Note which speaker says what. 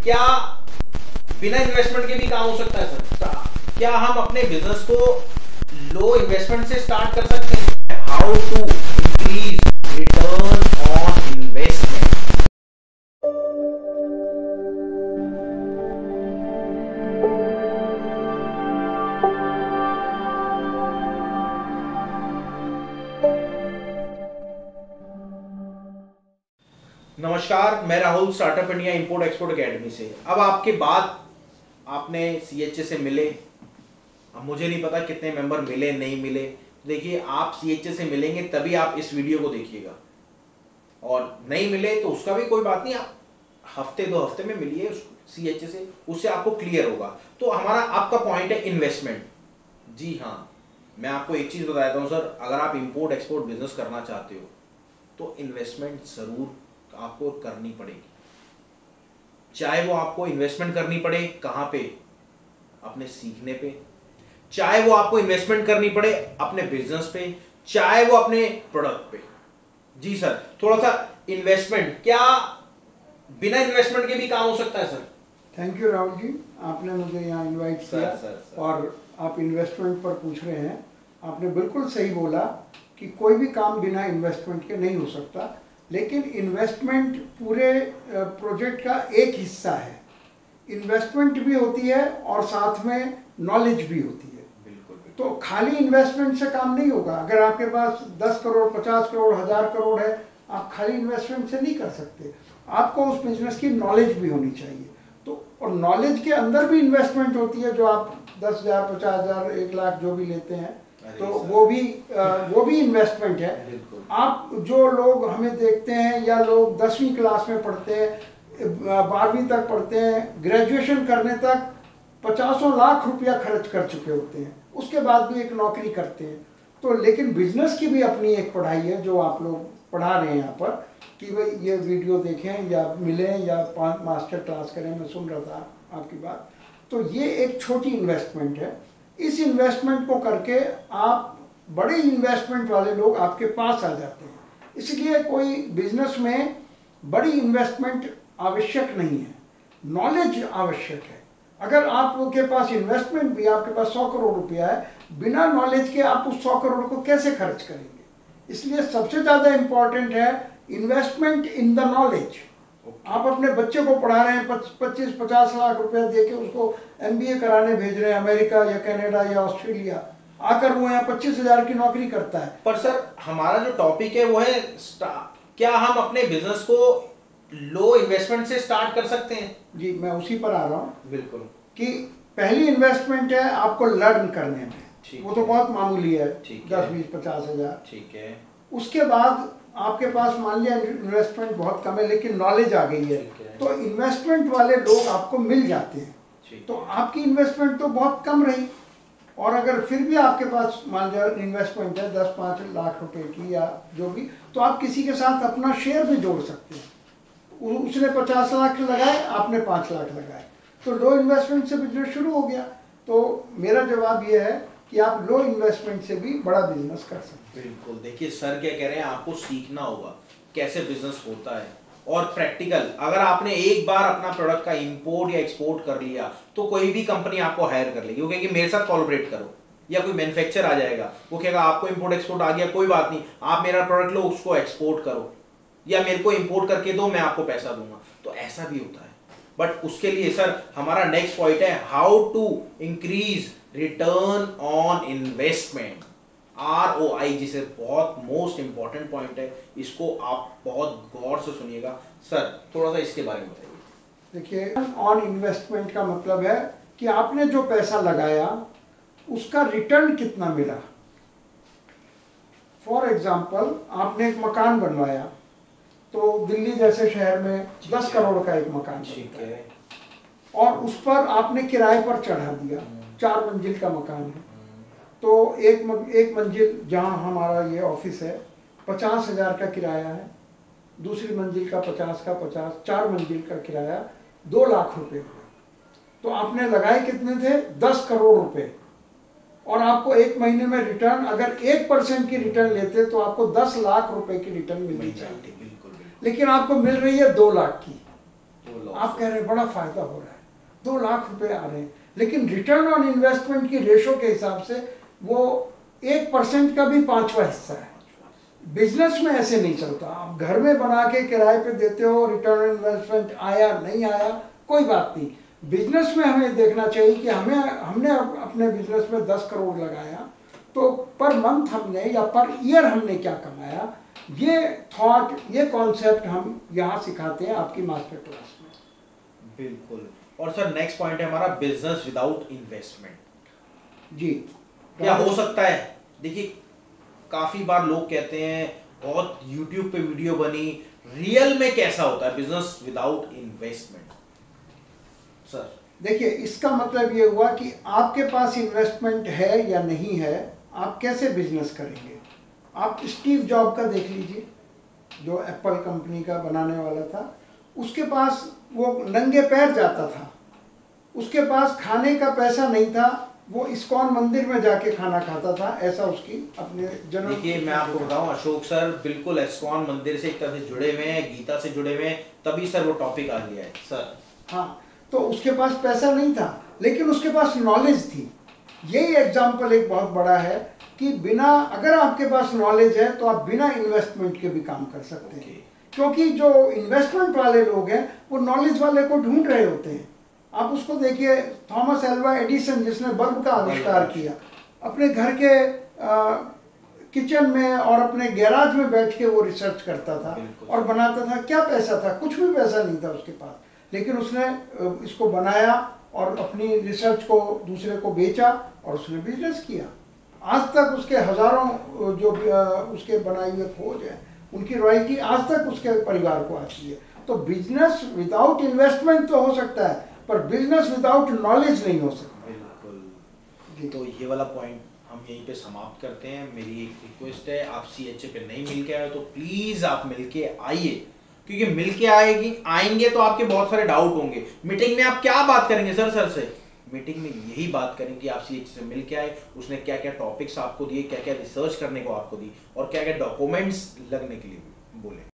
Speaker 1: क्या बिना इन्वेस्टमेंट के भी काम हो सकता है सर? क्या हम अपने बिजनेस को लो इन्वेस्टमेंट से स्टार्ट कर सकते हैं? How to increase return on investment. नमस्कार, मैं Rahul startup India import export academy से। अब आपके बाद आपने सीएचए से मिले, अब मुझे नहीं पता कितने मेंबर मिले नहीं मिले। देखिए, आप सीएचए से मिलेंगे तभी आप इस वीडियो को देखिएगा, और नहीं मिले तो उसका भी कोई बात नहीं, आप हफ्ते 2 हफ्ते में मिलिए सीएचए से, उससे आपको क्लियर होगा। तो हमारा आपका पॉइंट है इन्वेस्टमेंट। जी हाँ, मैं आपको एक चीज बता देता हूँ सर, अगर आप इंपोर्ट एक्सपोर्ट बिजनेस करना चाहते हो तो इन्वेस्टमेंट जरूर आपको करनी पड़ेगी। चाहे वो आपको इन्वेस्टमेंट करनी पड़े कहां पे, अपने सीखने पे, चाहे वो आपको इन्वेस्टमेंट करनी पड़े अपने बिजनेस पे, चाहे वो अपने प्रोडक्ट पे। जी सर, थोड़ा सा इन्वेस्टमेंट, क्या बिना इन्वेस्टमेंट के भी काम हो सकता है sir?
Speaker 2: Thank you Rahul ji, आपने मुझे यहाँ इनवाइट किया
Speaker 1: सर।
Speaker 2: और आप इन्वेस्टमेंट पर पूछ रहे हैं। आपने बिल्कुल सही बोला कि कोई भी काम बिना इन्वेस्टमेंट के नहीं हो सकता, लेकिन इन्वेस्टमेंट पूरे प्रोजेक्ट का एक हिस्सा है। इन्वेस्टमेंट भी होती है और साथ में नॉलेज भी होती है।
Speaker 1: बिल्कुल।
Speaker 2: तो खाली इन्वेस्टमेंट से काम नहीं होगा। अगर आपके पास 10 करोड़ 50 करोड़ 1000 करोड़ है, आप खाली इन्वेस्टमेंट से नहीं कर सकते। आपको उस बिजनेस की नॉलेज भी होनी चाहिए। तो और नॉलेज के अंदर भी इन्वेस्टमेंट होती है, जो आप 10,000 50,000 1 लाख जो भी लेते हैं, तो वो भी इन्वेस्टमेंट है। आप जो लोग हमें देखते हैं, या लोग 10वीं क्लास में पढ़ते हैं, 12वीं तक पढ़ते हैं, ग्रेजुएशन करने तक 50 लाख रुपया खर्च कर चुके होते हैं, उसके बाद भी एक नौकरी करते हैं। तो लेकिन बिजनेस की भी अपनी एक पढ़ाई है, जो आप लोग पढ़ा रहे हैं यहाँ पर, कि भाई ये वीडियो देखें या मिलें या मास्टर क्लास करें। मैं सुन रहा था आपकी बात। तो ये एक छोटी इन्वेस्टमेंट है। इस इन्वेस्टमेंट को करके आप बड़े इन्वेस्टमेंट वाले लोग आपके पास आ जाते हैं। इसलिए कोई बिजनेस में बड़ी इन्वेस्टमेंट आवश्यक नहीं है, नॉलेज आवश्यक है। अगर आपके पास इन्वेस्टमेंट भी, आपके पास 100 करोड़ रुपया है, बिना नॉलेज के आप उस 100 करोड़ को कैसे खर्च करेंगे? इसलिए सबसे ज़्यादा इम्पॉर्टेंट है इन्वेस्टमेंट इन द नॉलेज। आप अपने बच्चे को पढ़ा रहे हैं, 25-50 लाख रुपया दे के उसको MBA कराने भेज रहे हैं अमेरिका या कनाडा या ऑस्ट्रेलिया, आकर वो यहाँ 25,000 की नौकरी करता है।
Speaker 1: पर सर, हमारा जो टॉपिक है वो है क्या हम अपने बिजनेस को लो इन्वेस्टमेंट से स्टार्ट कर सकते हैं?
Speaker 2: जी, मैं उसी पर आ रहा हूँ।
Speaker 1: बिल्कुल।
Speaker 2: कि पहली इन्वेस्टमेंट है आपको लर्न करने में, वो तो बहुत मामूली है, 10-20-50 हज़ार। ठीक है। उसके बाद आपके पास मान लिया इन्वेस्टमेंट बहुत कम है, लेकिन नॉलेज आ गई है, तो इन्वेस्टमेंट वाले लोग आपको मिल जाते हैं। तो आपकी इन्वेस्टमेंट तो बहुत कम रही, और अगर फिर भी आपके पास मान लिया इन्वेस्टमेंट है 10-5 लाख रुपए की या जो भी, तो आप किसी के साथ अपना शेयर भी जोड़ सकते हैं। उसने 50 लाख लगाए, आपने 5 लाख लगाए, तो लो इन्वेस्टमेंट से बिजनेस शुरू हो गया। तो मेरा जवाब ये है कि आप लो इन्वेस्टमेंट से भी बड़ा बिजनेस कर सकते हैं।
Speaker 1: बिल्कुल। देखिए सर क्या कह रहे हैं, आपको सीखना होगा कैसे बिजनेस होता है, और प्रैक्टिकल। अगर आपने एक बार अपना प्रोडक्ट का इंपोर्ट या एक्सपोर्ट कर लिया तो कोई भी कंपनी आपको हायर कर लेगी। वो कहेगी मेरे साथ कोलैबोरेट करो, या कोई मैन्युफैक्चर आ जाएगा, वो कहेगा आपको इंपोर्ट एक्सपोर्ट आ गया, कोई बात नहीं, आप मेरा प्रोडक्ट लो, उसको एक्सपोर्ट करो, या मेरे को इंपोर्ट करके दो, मैं आपको पैसा दूंगा। तो ऐसा भी होता है। बट उसके लिए सर हमारा नेक्स्ट पॉइंट है how to increase return on investment, ROI, जिसे बहुत मोस्ट इंपॉर्टेंट पॉइंट है। इसको आप बहुत गौर से सुनिएगा। सर थोड़ा सा इसके बारे में बताइए।
Speaker 2: देखिए, ऑन इन्वेस्टमेंट का मतलब है कि आपने जो पैसा लगाया उसका रिटर्न कितना मिला। फॉर एग्जाम्पल, आपने एक मकान बनवाया, तो दिल्ली जैसे शहर में 10 करोड़ का एक मकान, ठीक है, और उस पर आपने किराए पर चढ़ा दिया। 4 मंजिल का मकान है, तो एक मंजिल जहां हमारा ये ऑफिस है 50,000 का किराया है, दूसरी मंजिल का 50 का 50, 4 मंजिल का किराया 2 लाख रुपए। तो आपने लगाए कितने थे? 10 करोड़ रुपए। और आपको एक महीने में रिटर्न, अगर 1% की रिटर्न लेते तो आपको 10 लाख रुपए की रिटर्न मिलनी चाहिए, लेकिन आपको मिल रही है 2 लाख की।
Speaker 1: तो
Speaker 2: आप कह रहे हैं बड़ा फायदा हो रहा है, 2 लाख रुपए आ रहे हैं, लेकिन रिटर्न ऑन इन्वेस्टमेंट की रेशो के हिसाब से वो 1% का भी 5वां हिस्सा है। बिजनेस में ऐसे नहीं चलता। आप घर में बना के किराए पे देते हो, रिटर्न ऑन इन्वेस्टमेंट आया नहीं आया कोई बात नहीं। बिजनेस में हमें देखना चाहिए कि हमने अपने बिजनेस में 10 करोड़ लगाया तो पर मंथ हमने या पर ईयर हमने क्या कमाया, ये थॉट, ये कॉन्सेप्ट हम यहाँ सिखाते हैं आपकी मास्टर क्लास में।
Speaker 1: बिल्कुल। और सर नेक्स्ट पॉइंट है हमारा बिजनेस विदाउट इन्वेस्टमेंट।
Speaker 2: जी,
Speaker 1: क्या हो सकता है? देखिए काफी बार लोग कहते हैं, बहुत यूट्यूब पे वीडियो बनी, रियल में कैसा होता है बिजनेस विदाउट इन्वेस्टमेंट? सर
Speaker 2: देखिए, इसका मतलब ये हुआ कि आपके पास इन्वेस्टमेंट है या नहीं है, आप कैसे बिजनेस करेंगे। आप स्टीव जॉब का देख लीजिए, जो एप्पल कंपनी का बनाने वाला था, उसके पास वो नंगे पैर जाता था, उसके पास खाने का पैसा नहीं था, वो इस्कॉन मंदिर में जाके खाना खाता था, ऐसा उसकी अपने जन्म।
Speaker 1: देखिए मैं आपको बताऊं, अशोक सर बिल्कुल इस्कॉन मंदिर से एक तरह से जुड़े हुए हैं, गीता से जुड़े हुए हैं, तभी सर वो टॉपिक आ गया है सर।
Speaker 2: हाँ, तो उसके पास पैसा नहीं था लेकिन उसके पास नॉलेज थी। यही एग्जाम्पल एक बहुत बड़ा है कि बिना, अगर आपके पास नॉलेज है तो आप बिना इन्वेस्टमेंट के भी काम कर सकते हैं। क्योंकि जो इन्वेस्टमेंट वाले लोग हैं वो नॉलेज वाले को ढूंढ रहे होते हैं। आप उसको देखिए, थॉमस एल्वा एडिसन जिसने बल्ब का आविष्कार किया, अपने घर के किचन में और अपने गैराज में बैठ के वो रिसर्च करता था और बनाता था। क्या पैसा था? कुछ भी पैसा नहीं था उसके पास, लेकिन उसने इसको बनाया और अपनी रिसर्च को दूसरे को बेचा और उसने बिजनेस किया। आज तक उसके हजारों जो उसके बनाए हुए खोज हैं, उनकी रॉयल्टी आज तक उसके परिवार को आती है। तो बिजनेस विदाउट इन्वेस्टमेंट तो हो सकता है, पर बिजनेस विदाउट नॉलेज नहीं हो सकता।
Speaker 1: बिल्कुल। तो ये वाला पॉइंट हम यहीं पे समाप्त करते हैं। मेरी एक रिक्वेस्ट है, आप सीएचए पे नहीं मिल के आए तो प्लीज आप मिल के आइए, क्योंकि मिल के आएंगे तो आपके बहुत सारे डाउट होंगे। मीटिंग में आप क्या बात करेंगे सर से? मीटिंग में यही बात करें कि आप सीएचए से मिल के आए, उसने क्या क्या टॉपिक्स आपको दिए, क्या क्या रिसर्च करने को आपको दी और क्या क्या डॉक्यूमेंट्स लगने के लिए बोले।